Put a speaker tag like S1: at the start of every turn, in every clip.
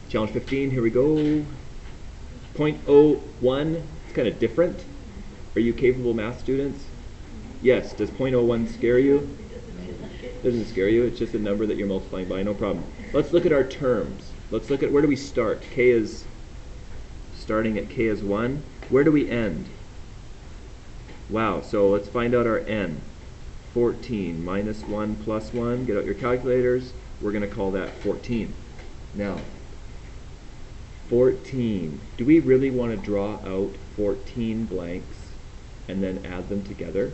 S1: Challenge 15, here we go. 0.01, it's kind of different. Are you capable math students? Yes. Does 0.01 scare you? Doesn't scare you, it's just a number that you're multiplying by, no problem. Let's look at our terms. Let's look at, where do we start? K is, starting at K is 1. Where do we end? Wow, so let's find out our n. 14 minus 1 plus 1. Get out your calculators. We're going to call that 14. Now, 14. Do we really want to draw out 14 blanks and then add them together?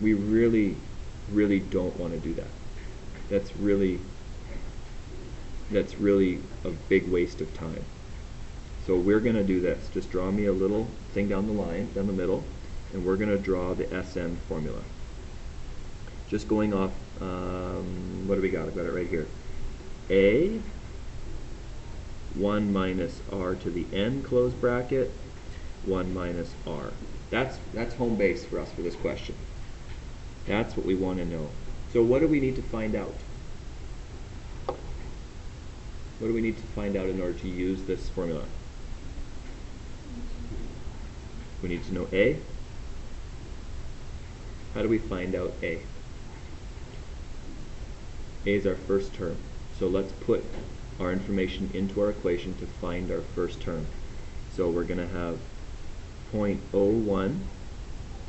S1: We really, really don't want to do that. That's really a big waste of time. So we're going to do this. Just draw me a little thing down the line, down the middle, and we're going to draw the SN formula. Just going off, what do we got? I've got it right here. A, 1 minus r to the n, close bracket, 1 minus r. That's home base for us for this question. That's what we want to know. So what do we need to find out? What do we need to find out in order to use this formula? We need to know A. How do we find out A? A is our first term. So let's put our information into our equation to find our first term. So we're going to have 0.01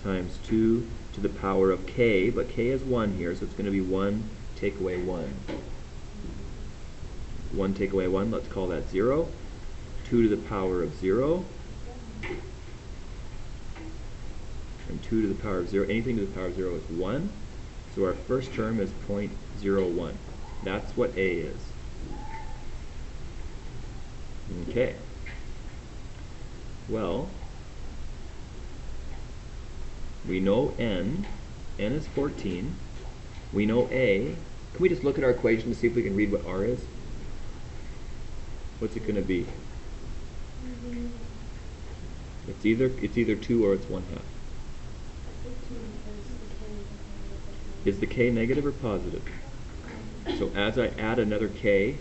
S1: times 2 to the power of k, but k is 1 here, so it's going to be 1 take away 1. 1 take away 1, let's call that 0. 2 to the power of 0. And 2 to the power of 0, anything to the power of 0 is 1. So our first term is 0.01. That's what A is. Okay. Well, we know n is 14. We know A. Can we just look at our equation to see if we can read what r is? What's it going to be? It's either 2 or it's 1/2. Is the k negative or positive? So as I add another k,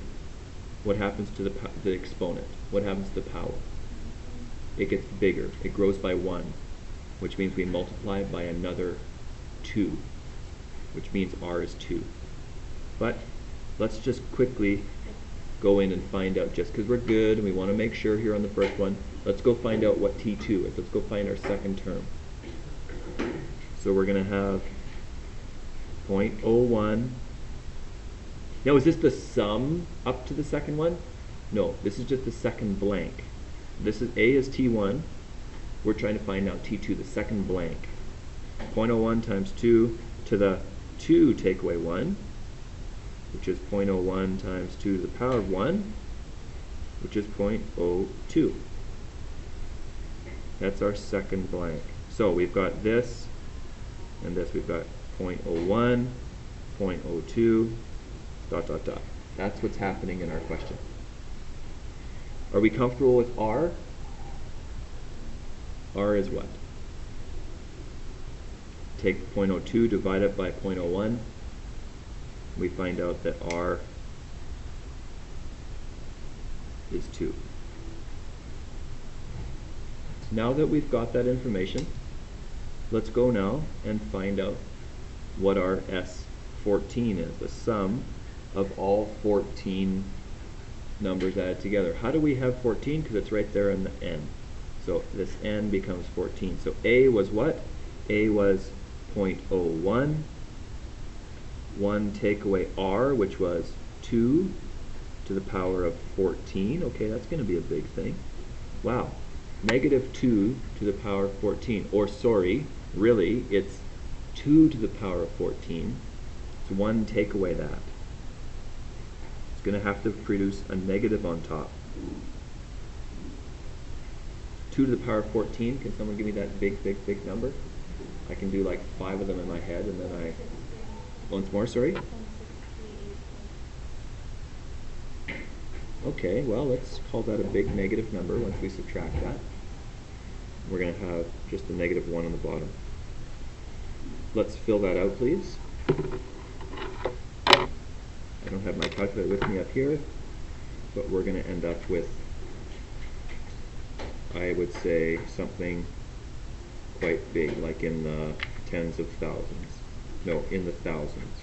S1: what happens to the exponent? What happens to the power? It gets bigger. It grows by 1, which means we multiply by another 2, which means r is 2. But let's just quickly go in and find out, just because we're good and we want to make sure here on the first one, let's go find out what T2 is. Let's go find our second term. So we're going to have 0.01. Now, is this the sum up to the second one? No, this is just the second blank. This is A is T1. We're trying to find out T2, the second blank. 0.01 times 2 to the 2 take away 1, which is 0.01 times 2 to the power of 1, which is 0.02. That's our second blank. So we've got this and this. We've got 0.01, 0.02, ... That's what's happening in our question. Are we comfortable with R? R is what? Take 0.02, divide it by 0.01. We find out that R is 2. Now that we've got that information, let's go now and find out what our S14 is, the sum of all 14 numbers added together. How do we have 14? Because it's right there in the n. So this n becomes 14. So A was what? A was 0.01. 1 take away r, which was 2 to the power of 14. Okay, that's going to be a big thing. Wow. Negative 2 to the power of 14. Or sorry, really, it's 2 to the power of 14. So 1 take away that. It's going to have to produce a negative on top. 2 to the power of 14. Can someone give me that big, big, big number? I can do like 5 of them in my head, and then I... Once more, sorry? Okay, well, let's call that a big negative number once we subtract that. We're going to have just a negative 1 on the bottom. Let's fill that out, please. I don't have my calculator with me up here, but we're going to end up with, I would say, something quite big, like in the tens of thousands. No, in the thousands.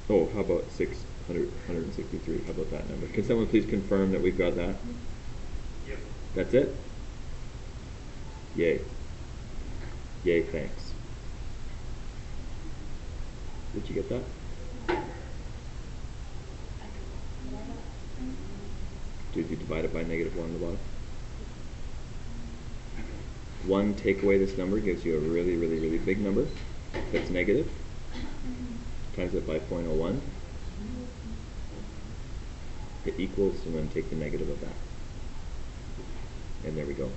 S1: Oh, how about 163? How about that number? Can someone please confirm that we've got that?
S2: Yep.
S1: That's it? Yay. Yay, thanks. Did you get that? Did you divide it by -1 on the bottom? 1 take away this number gives you a really, really, really big number that's negative. Times it by 0.01. It equals, and then take the negative of that. And there we go.